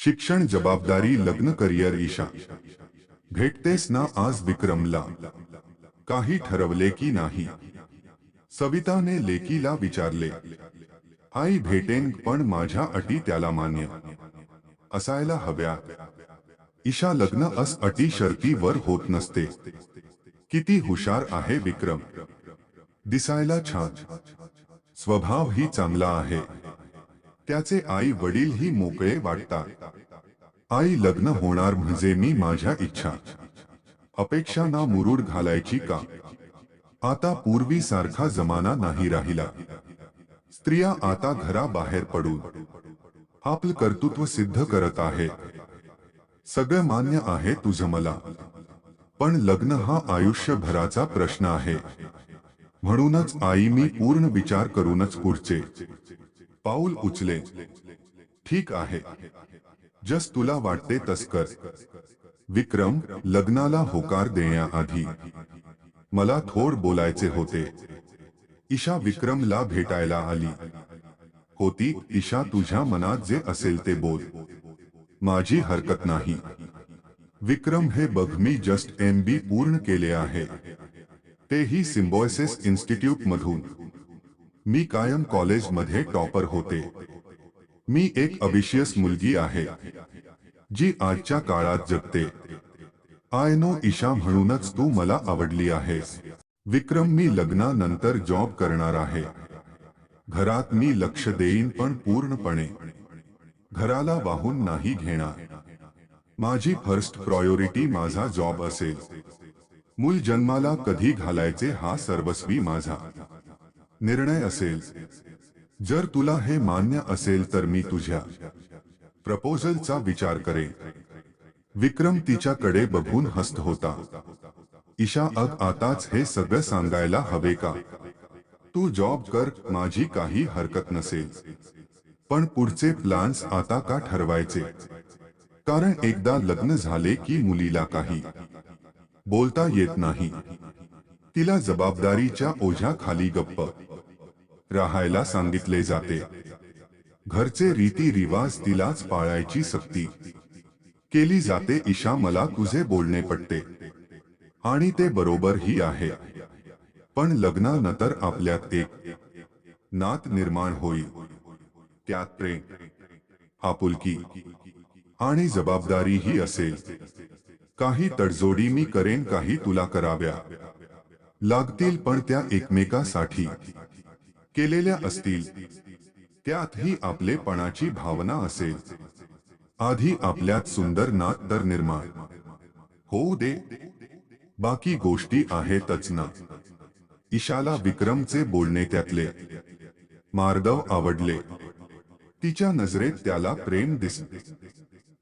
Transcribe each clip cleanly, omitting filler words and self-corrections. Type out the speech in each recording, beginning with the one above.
शिक्षण, जबाबदारी, लग्न, करिअर. ईशा, भेटतेस ना आज विक्रमला? काही ठरवले की नाही? सविताने लेकीला विचारले. आई भेटेन, पण माझ्या अटी त्याला मान्य असायला हव्यात. ईशा, लग्न अटी शर्तीवर होत नसते. किती हुशार आहे विक्रम. दिसायला छान, स्वभावही चांगला आहे. त्याचे आई वडीलही मोकळे वाटतात. आई, लग्न होणार म्हणजे मी माझ्या इच्छा अपेक्षांना मुरूड घालायची का? आता पूर्वी सारखा जमाना नाही राहिला. स्त्रिया आता घराबाहेर पडून आपलं कर्तृत्व सिद्ध करत आहेत. सगळं मान्य आहे तुझं मला, पण लग्न हा आयुष्यभराचा प्रश्न आहे. म्हणूनच आई, मी पूर्ण विचार करूनच पुढचे पाऊल उचले. ठीक आहे, जस तुला वाटते तस कर. विक्रम, लग्नाला होकार देण्याआधी मला थोड बोलायचे होते. ईशा विक्रमला भेटायला आली होती. ईशा, तुझ्या मनात जे असेल ते बोल, माझी हरकत नाही. विक्रम, हे बघ, मी जस्ट MB पूर्ण केले आहे, तेही सिम्बायोसिस इन्स्टिट्यूट मधून. मी कायम कॉलेजमध्ये टॉपर होते. मी एक अविशियस मुलगी आहे जी आजच्या काळात जगते. आय नो ईशा, म्हणूनच तू मला आवडली आहेस. विक्रम, मी लग्नानंतर जॉब करणार आहे. घरात मी लक्ष देईन, पण पूर्णपणे घराला वाहून नाही घेणार. माझी फर्स्ट प्रायोरिटी माझा जॉब असेल. मूल जन्माला कधी घालायचे हा सर्वस्वी माझा निर्णय असेल. जर तुला हे मान्य असेल तर मी तुझ्या प्रपोजलचा विचार करेन. विक्रम तिच्याकडे बघून हसत होता. ईशा, आताच हे सगळं सांगायला हवे का? तू जॉब कर, माझी काही हरकत नसेल, पण पुढचे प्लान्स आता का ठरवायचे? कारण एकदा लग्न झाले की मुलीला काही बोलता येत नाही. तिला जबाबदारीच्या ओझ्याखाली गप्प राहायला सांगितले जाते. घरचे रीती रिवाज तिलाच पाळायची सक्ती केली जाते. ईशा, मला तुझे बोलणे पटते आणि ते बरोबर ही आहे, पण लग्नानंतर आपल्यात एक नात निर्माण होईल. त्यात प्रेम, आपुलकी आणि जबाबदारीही असेल. काही तडजोडी मी करेन, काही तुला कराव्या लागतील, पण त्या एकमेकासाठी केलेल्या असतील. त्यातही आपलेपणाची भावना असेल. आधी आपल्यात सुंदर नात तर निर्माण होऊ दे, बाकी गोष्टी आहेतच ना. ईशाला विक्रमचे बोलणे, त्यातले मार्दव आवडले. तिच्या नजरेत त्याला प्रेम दिसले.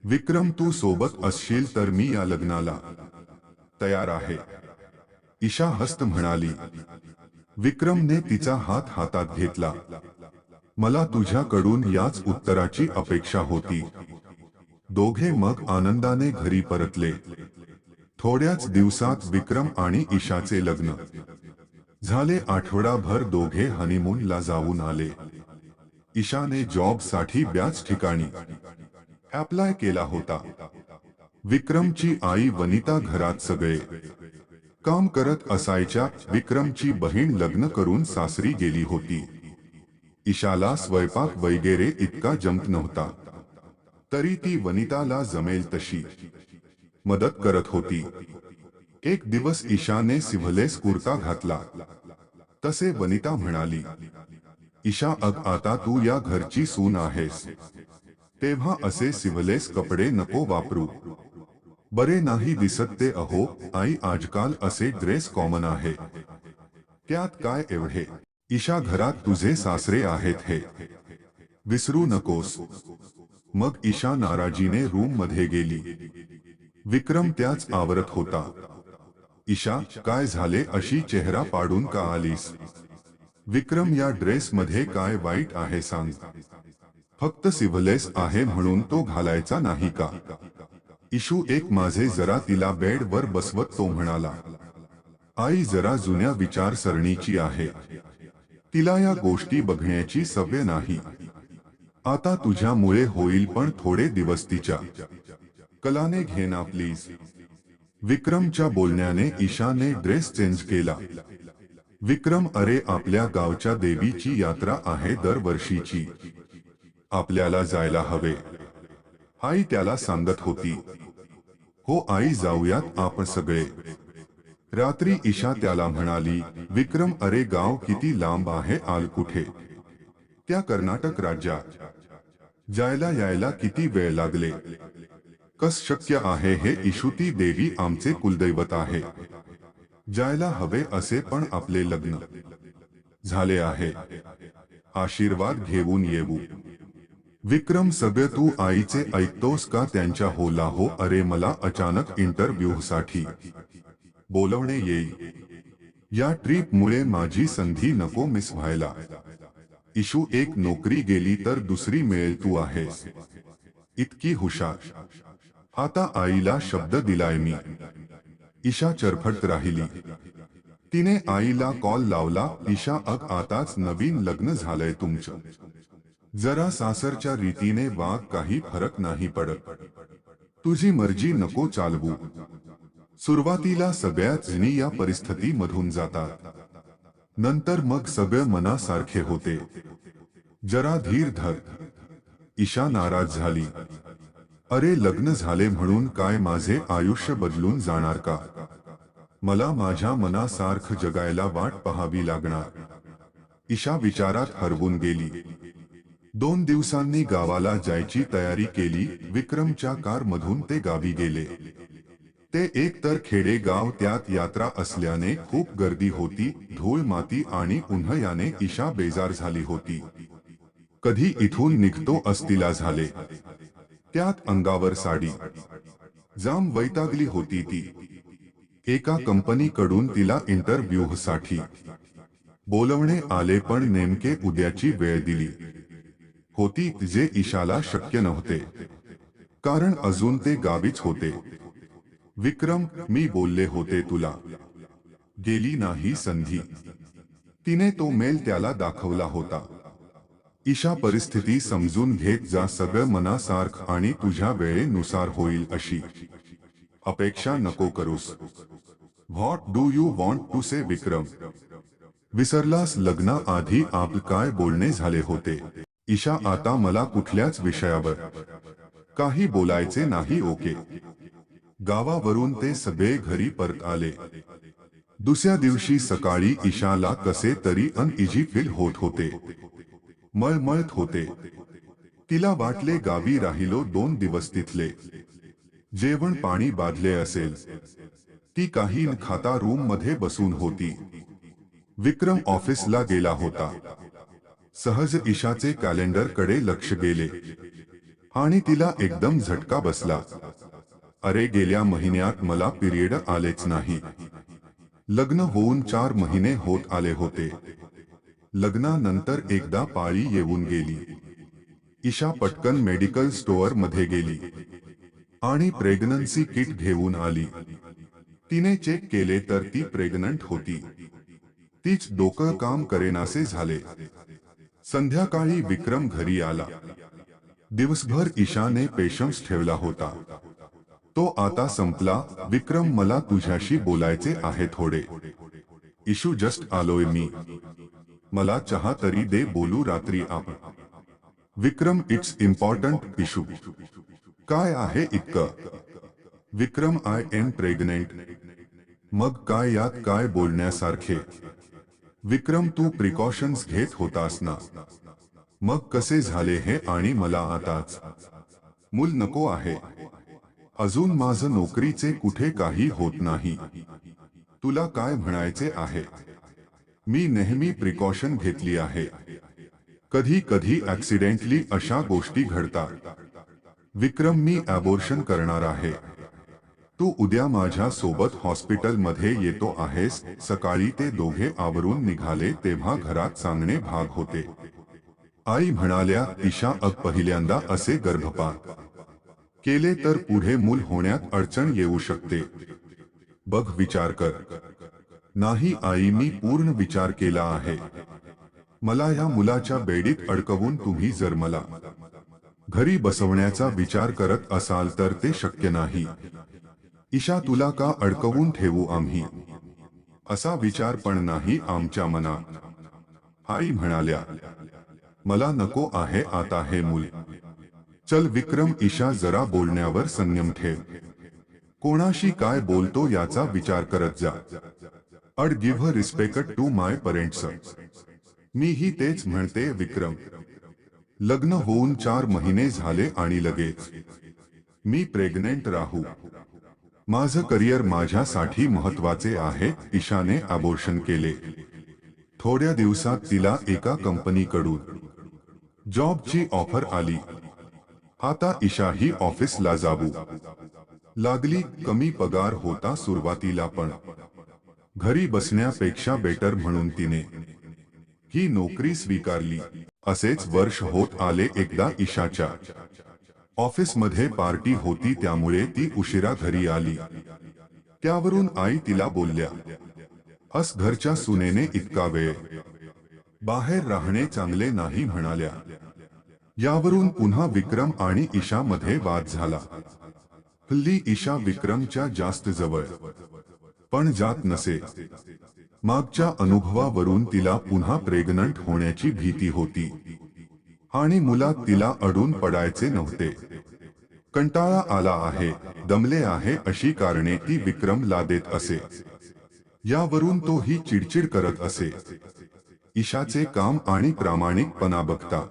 विक्रम, तू सोबत असशील तर मी या लग्नाला तयार आहे, ईशा हसत म्हणाली. विक्रमने तिचा हात हातात घेतला. मला तुझ्याकडून याच उत्तराची अपेक्षा होती. दोघे मग आनंदाने घरी परतले. थोड्याच दिवसात विक्रम आणि ईशाचे लग्न झाले. आठवडाभर दोघे हनीमूनला जाऊन आले. ईशाने जॉबसाठी बऱ्याच ठिकाणी अप्लाय केला होता. विक्रमची आई वनिता घरात सगळे काम करत असायच्या. विक्रमची बहीण लग्न करून सासरी गेली होती. ईशाला स्वयंपाक वगैरे इतका जमत नव्हता, तरी ती वनिताला जमेल तशी मदत करत होती. एक दिवस ईशाने सिव्हलेस कुर्ता घातला. तसे वनिता म्हणाली, ईशा, आता तू या घरची सून आहेस, तेव्हा असे सिव्हलेस कपडे नको वापरू. बरे नाही दिसत ते. अहो आई, आजकाल असे ड्रेस कॉमन आहे, त्यात काय एवढे? ईशा, घरात तुझे सासरे आहेत हे विसरू नकोस. मग ईशा नाराजीने रूम मध्ये गेली. विक्रम त्याच आवरत होता. ईशा, काय झाले? अशी चेहरा पाडून का आलीस? विक्रम, या ड्रेस मध्ये काय वाईट आहे सांग? फक्त सिव्हलेस आहे म्हणून तो घालायचा नाही का? इशू एक माझे जरा. तिला बेड वर बसवत तो म्हणाला. आई जरा जुन्या विचारसरणीची आहे, तिला या गोष्टी बघण्याची सवय नाही. आता तुझ्यामुळे होईल, पण थोडे दिवस तिच्या कलाने घे ना प्लीज. विक्रमच्या बोलण्याने ईशाने ड्रेस चेंज केला. विक्रम, अरे आपल्या गावच्या देवीची यात्रा आहे दरवर्षीची. आपल्याला जायला हवे. आई त्याला सांगत होती. हो आई, जाऊयात आपण सगळे. रात्री ईशा त्याला म्हणाली, विक्रम अरे गाव किती लांब आहे, आल कुठे? त्या कर्नाटक राज्यात. जायला यायला किती वेळ लागले? कस शक्य आहे हे? इशुती देवी आमचे कुलदैवत आहे. जायला हवे असे, पण आपले लग्न झाले आहे. आशीर्वाद घेऊन येऊ. विक्रम, सगळे तू आईचे ऐकतोस का? त्यांच्या होला हो. अरे मला अचानक इंटरव्ह्यूसाठी बोलवणे येईल. या ट्रिपमुळे माझी संधी नको मिस व्हायला. इशू, एक नोकरी गेली तर दुसरी मिळेल. तू आहेस इतकी हुशार. आता आईला शब्द दिलाय मी. ईशा चरफडत राहिली. तिने आईला कॉल लावला. ईशा, आताच नवीन लग्न झालंय तुमचं. जरा सासरच्या रीतीने वाग, काही फरक नाही पडत. तुझी मर्जी नको चालवू. सुरुवातीला सगळ्याच जणी या परिस्थितीमधून जातात. नंतर मग सगळं मनासारखे होते. जरा धीर धर. ईशा नाराज झाली. अरे लग्न झाले म्हणून काय माझे आयुष्य बदलून जाणार का? मला माझ्या मनासारखं जगायला वाट पाहावी लागणार. ईशा विचारात हरवून गेली. 2 दिवसांनी गावाला जायची तयारी केली. विक्रमच्या कारमधून ते गावी गेले. ते एकतर खेडे गाव, त्यात यात्रा असल्याने खूप गर्दी होती. धूळ, माती आणि उन्ह याने ईशा बेजार झाली होती. कधी इथून निघतो असतीला झाले. त्यात अंगावर साडी. जाम वैतागली होती ती. एका कंपनीकडून तिला इंटरव्ह्यूसाठी बोलवणे आले, पण नेमके उद्याची वेळ दिली होती, जे ईशाला शक्य नव्हते. कारण अजून ते गावीच होते. विक्रम, मी बोलले होते तुला. गेली नाही संधी. तिने तो मेल त्याला दाखवला होता. ईशा, परिस्थिती समजून घेत जा. सगळं मनासारखं आणि तुझ्या वेळेनुसार होईल अशी अपेक्षा नको करूस. What do you want to say? Vikram, विसरलास लग्नाआधी आप काय बोलणे झाले होते? ईशा, आता मला कुठल्याच विषयावर काही बोलायचे नाही. ओके. गावावरून ते सगळे घरी परत आले. दुसऱ्या दिवशी सकाळी ईशाला कसे तरी अनइझी फील होत होते. मळमळत होते. तिला वाटले गावी राहिलो 2 दिवस, तिथले जेवण पाणी बाधले असेल. ती काही न खाता रूम मध्ये बसून होती. विक्रम ऑफिसला गेला होता. सहज ईशाचे कॅलेंडर कडे लक्ष गेले आणि तिला एकदम झटका बसला. अरे, गेल्या महिन्यात मला पिरियड आलेच नाही. लग्न होऊन 4 महिने होत आले होते. लग्नानंतर एकदा पाळी येऊन गेली. ईशा पटकन मेडिकल स्टोअर मध्ये गेली आणि प्रेग्नन्सी किट घेऊन आली. तिने चेक केले तर ती प्रेग्नंट होती. तीच डोकं काम करेनासे झाले. संध्याकाळी विक्रम घरी आला. दिवसभर ईशाने पेशन्स ठेवला होता. तो आता संपला. विक्रम, मला तुझ्याशी बोलायचे आहे थोडे. इशू, जस्ट आलोय मी. मला चहा तरी दे, बोलू रात्री आपण. विक्रम, इट्स इम्पॉर्टंट. इशू, काय आहे इतकं? विक्रम, आय एम प्रेग्नेंट. मग काय यात काय बोलण्यासारखे? विक्रम, तू प्रिकॉशन्स घेत होतास ना? मग कसे झाले हे? आणि मला आताच मूल नको आहे. अजून माझं नोकरीचे कुठे काही होत नाही. तुला काय म्हणायचे आहे? मी नेहमी प्रिकॉशन घेतली आहे. कधी कधी ऍक्सिडेंटली अशा गोष्टी घडतात. विक्रम, मी ॲबॉर्शन करणार आहे. तू उद्या माझ्या सोबत हॉस्पिटल मध्ये येतो आहेस? सकाळी ते दोघे आवरून निघाले तेव्हा घरात सांगणे भाग होते. आई म्हणाल्या, ईशा, पहिल्यांदा असे गर्भपात केले तर पुढे मूल होण्यात अडचण येऊ शकते. बघ, विचार कर. नाही आई, मी पूर्ण विचार केला आहे. मला या मुलाच्या बेडीत अडकवून तुम्ही जर मला घरी बसवण्याचा विचार करत असाल तर ते शक्य नाही. ईशा, तुला का अडकवून ठेवू आम्ही? असा विचार पण नाही आमच्या मनात. आई म्हणाल्या, मला नको आहे आता हे मूल. चल विक्रम, ईशा जरा बोलण्यावर संयम ठेव. कोणाशी काय बोलतो याचा विचार करत जा. And give respect to my parents. मीही तेच म्हणते विक्रम. लग्न होऊन 4 महिने झाले आणि लगेच मी प्रेग्नेंट राहू? माझं करिअर माझ्यासाठी महत्वाचे आहे. ईशाने अबॉर्शन केले. थोड्या दिवसात तिला एका कंपनीकडून जॉबची ऑफर आली. आता ईशा ही ऑफिसला जाऊ लागली. कमी पगार होता सुरुवातीला, पण घरी बसण्यापेक्षा बेटर म्हणून तिने ही नोकरी स्वीकारली. असेच वर्ष होत आले. एकदा ईशाच्या ऑफिसमध्ये पार्टी होती, त्यामुळे ती उशिरा घरी आली. त्यावरून आई तिला बोलल्या, अस घरच्या सुनेने इतका वेळ बाहेर राहणे चांगले नाही म्हणाल्या. यावरून पुन्हा विक्रम आणि ईशा मध्ये वाद झाला. हल्ली ईशा विक्रमच्या जास्त जवळ पण जात नसे. मागच्या अनुभवावरून तिला पुन्हा प्रेग्नंट होण्याची भीती होती आणि मुलात तिला अडून पडायचे नव्हते. कंटाळा आला आहे, दमले आहे अशी कारणे ती विक्रमला देत असे. यावरून तो ही चिडचिड करत असे. ईशाचे काम आणि प्रामाणिकपणा बघता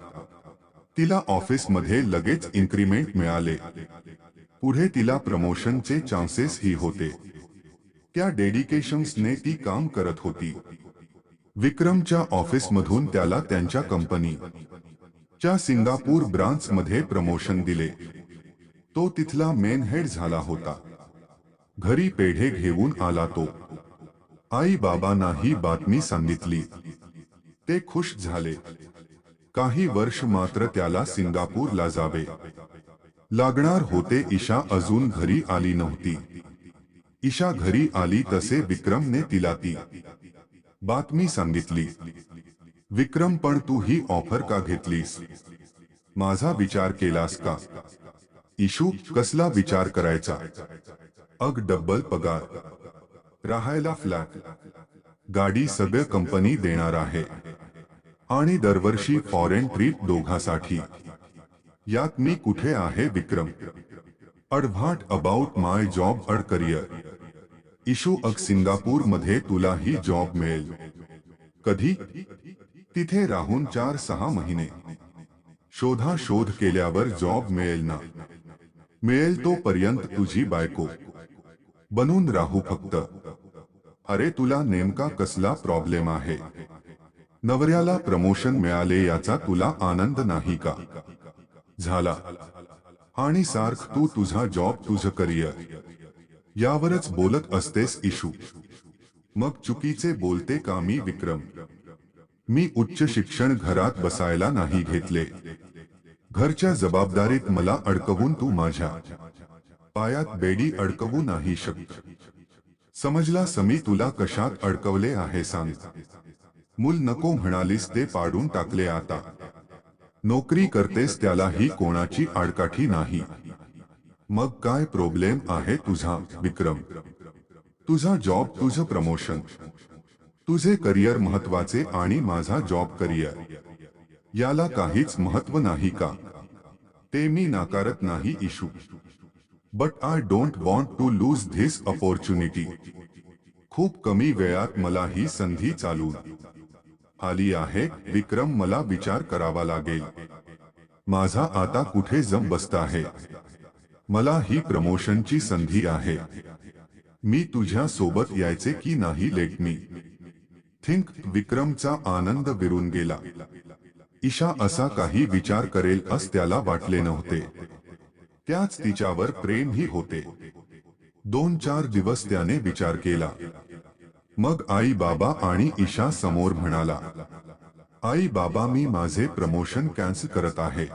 तिला ऑफिसमध्ये लगेच इन्क्रीमेंट मिळाले. पुढे तिला प्रमोशनचे चान्सेस ही होते. त्या डेडिकेशन्सने ती काम करत होती. विक्रमच्या ऑफिसमधून त्याला त्यांच्या कंपनीच्या सिंगापूर ब्रांचमध्ये प्रमोशन दिले. तो तिथला मेन हेड झाला होता. घरी पेढे घेऊन आला तो. आई बाबांना ही बातमी सांगितली. ते खुश झाले. काही वर्ष मात्र त्याला सिंगापूरला जावे लागणार होते. ईशा अजून घरी आली नव्हती. ईशा घरी आली तसे विक्रमने तिला ती बातमी सांगितली. विक्रम, पण तू ही ऑफर का घेतलीस? माझा विचार केलास का? ईशू, कसला विचार करायचा? अग डबल पगार, राहायला फ्लॅट, गाडी सगळं कंपनी देणार आहे आणि दरवर्षी फॉरेन ट्रिप दोघांसाठी. यात मी कुठे आहे? विक्रम, अडव्हाट अबाउट माय जॉब अड करिअर. ईशू, अग सिंगापूर मध्ये तुला ही जॉब मिळेल. कधी? तिथे राहून 4-6 महिने शोध केल्यावर जॉब मिळेल ना. मिळेल तोपर्यंत तुझी बायको बनून राहू फक्त. अरे तुला नेमका कसला प्रॉब्लेम आहे? नवऱ्याला प्रमोशन मिळाले याचा तुला आनंद नाही का झाला? आणि सारख तू तुझा जॉब, तुझं करिअर यावरच बोलत असतेस. ईशू, मग चुकीचे बोलते का मी? विक्रम, मी उच्च शिक्षण घरात बसायला नाही घेतले. घरच्या जबाबदारीत मला अडकवून तू माझ्या पायात बेडी अडकवू नाही शकत. समजला समी? तुला कशात अडकवले आहे सांग. मूल नको म्हणालीस ते पाडून टाकले. आता नोकरी करतेस, त्याला ही कोणाची आडकाठी नाही. मग काय प्रॉब्लेम आहे तुझा? विक्रम, तुझा जॉब, तुझं प्रमोशन, तुझे करिअर महत्वाचे आणि माझा जॉब करिअर याला काहीच महत्व नाही का? ते मी नाकारत नाही Ishu, but I don't want to lose this opportunity. खूप कमी वेळात मला ही संधी चालून आली आहे. विक्रम, मला विचार करावा लागेल. माझा आता कुठे जम बसत आहे. मला ही प्रमोशनची संधी आहे. मी तुझ्या सोबत यायचे की नाही? Let me think. विक्रमचा आनंद विरून गेला. ईशा असा काही विचार करेल अस त्याला वाटले नव्हते. त्याच तिच्यावर प्रेमही होते. 2-4 दिवस त्याने विचार केला. मग आई बाबा आणि ईशा समोर म्हणाला, आई बाबा, मी माझे प्रमोशन कॅन्सल करत आहे.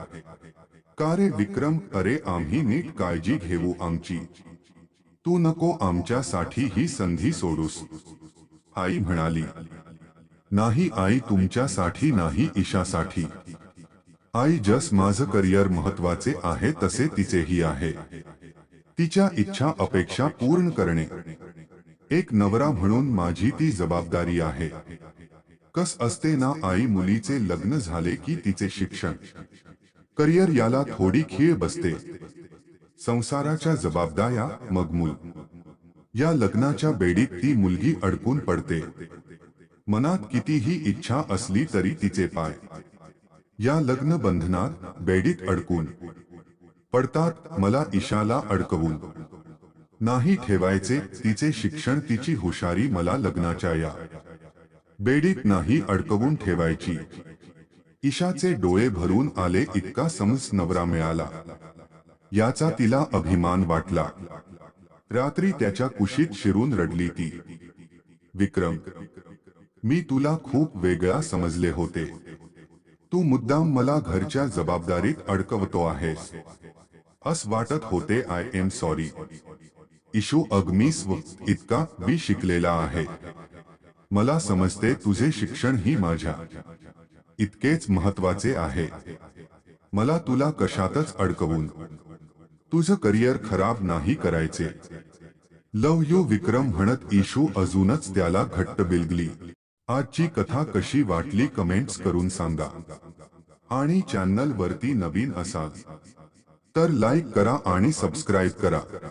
का रे विक्रम? अरे आम्ही नीट काळजी घेऊ आमची. तू नको आमच्यासाठी ही संधी सोडूस. आई म्हणाली, नाही आई, तुमच्यासाठी नाही, ईशासाठी. आई, जस माझं करिअर महत्वाचे आहे तसे तिचेही आहे. तिच्या इच्छा अपेक्षा पूर्ण करणे एक नवरा म्हणून माझी ती जबाबदारी आहे. कस असते ना आई, मुलीचे लग्न झाले की तिचे शिक्षण, करिअर याला थोडी खीळ बसते. संसाराच्या जबाबदाऱ्या, मग मूल. या लग्नाच्या बेडीत ती मुलगी अडकून पडते. मनात कितीही इच्छा असली तरी तिचे पाय या लग्न बंधनात, बेडीत अडकून पडतात. मला ईशाला अडकवून नाही ठेवायचे. तिचे शिक्षण, तिची हुशारी मला लग्नाच्या या बेडीत नाही अडकवून ठेवायची. ईशाचे डोळे भरून आले. इतका समज नवरा मिळाला याचा तिला अभिमान वाटला. रात्री त्याच्या कुशीत शिरून रडली ती. विक्रम, मी तुला खूप वेगळा समजले होते. तू मुद्दाम मला घरच्या जबाबदारीत अडकवतो आहेस. अस वाटत होते. I am sorry. इशू, मी इतका बी शिकलेला आहे. मला समजते तुझे शिक्षण ही माझ्या इतकेच महत्वाचे आहे. मला तुला कशातच अडकवून तुझं करिअर खराब नाही करायचे. लव यू विक्रम म्हणत इशू अजूनच त्याला घट्ट बिलगली. आजची कथा कशी वाटली कमेंट्स करून सांगा. आणि चॅनल वरती नवीन असाल तर लाईक करा आणि सबस्क्राईब करा.